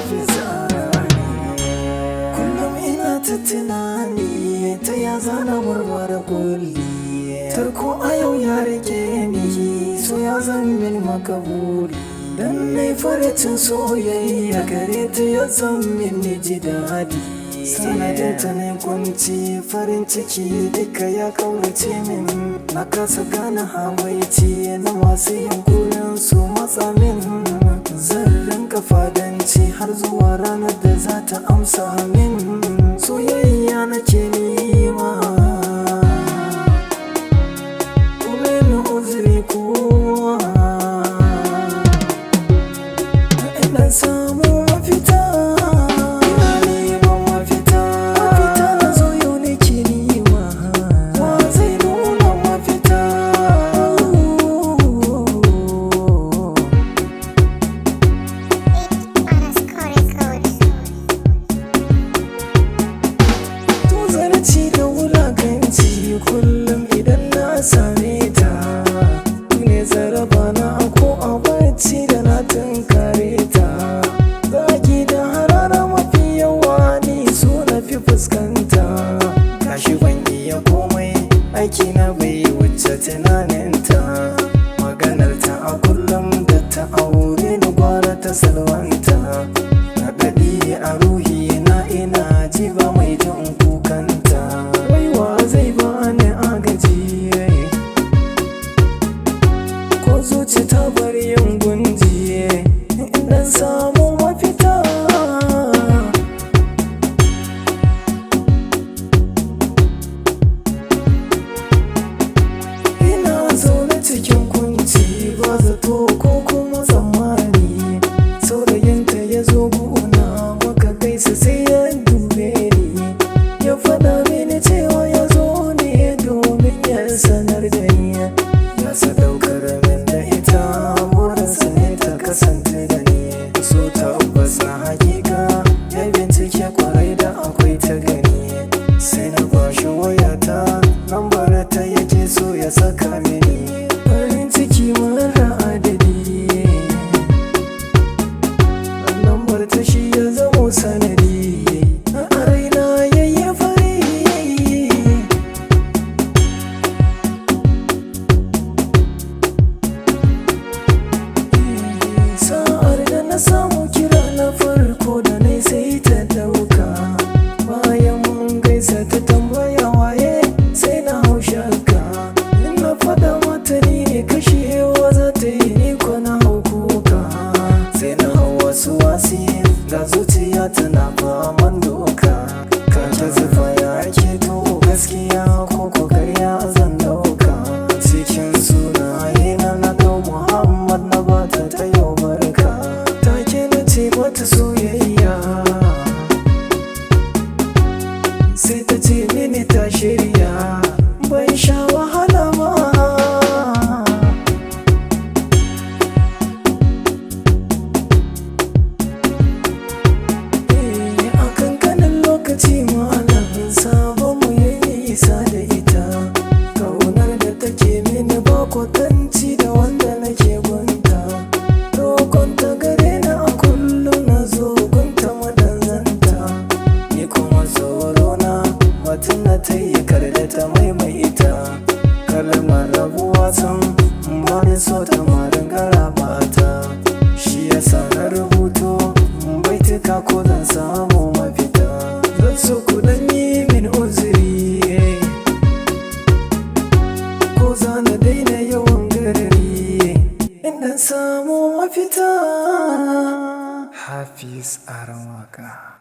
Hafiz Arani. Kullum ina ta tunani ta ya zana warware kulli. Tarko a yau ya rike ni, so ya zan min makabuli. Dan nai farcin soyayya gare ta ya zan min ji daɗi. Sanadin ta ne kunci farin ciki duka ya kaurace min. Na kasa gane habaici na masu yankunan su matsa min. Zan rinka fadanci har zuwa ranar da za ta amsa min. Soyayya nake nema, kuma ni uzuri kowa. Idan samu mafita, ina neman mafita. Mafita na zo yau nake nema, wa zai nuna mafita? Tozarci da wulakanci kullum idan na same ta, ne zaraba na ko a bacci da na tunkare ta. Zagi da harara mafi yawa ni so na fi fuskanta. Gashi ban iya komai, aiki na bai wuce tunaninta. Maganar ta a kullum da ta aure ni gwara ta salwanta. Na daɗi a ruhi na ina ji ba mai jin kukanta. Waiwa zai bani agaji, ko zuci ta bar yin gunji. Idan samu mafita, ina zaune cikin kunci ba zato ko kuma tsammani. Saurayinta ya zo gona muka gaisa sai ya dube ni. Ya faɗa mini cewa ya zo ne domin ya sanar da ni. Ya sadaukar min da ita, burinsa ne ta kasance da ni. So tabbas na hakika ya bincike kwarai da akwai ta gani. Sai na bashi wayata, lambar ta yake so ya saka mini. Farin ciki mara adadi, lambar ta shi ya zamo sanadi. A raina yayi fari, sa'ar da na samu kira na farko da nai sai ta dauka. Bayan mun gaisa ta tambaya waye, sai na hau shakka. Na faɗa mata ni ne kashewa za ta yi, ni ko na hau kuka. Sai na hau wasu wasi, ga zuciya tana faman doka. Kan ta zufa ya ake to gaskiya ko ko karya zan dauka. Cikin sunaye na ɗau Muhammad na bata ta yau barka. Take na ce mata soyayya, sai ta ce mini ta shirya. Ban sha wahala ba, a kankanin lokaci malamin sabon mu yayi isa da ita. Kaunar da take mini ba kwatanci da wanda nake gunta. Roƙon ta gare ni a kullum na zo gunta madanzanta. Ni kuma tsoro na batun na ta yi kar da ta maimaita. Kalmar rabuwa san bani so ta marin garabata. Shi yasa na rubuto baituka ko zan samu mafita. Zan so ku dan yi min uzuri, ko za na daina yawan garari. Idan samu mafita. Hafiz Aran Waka.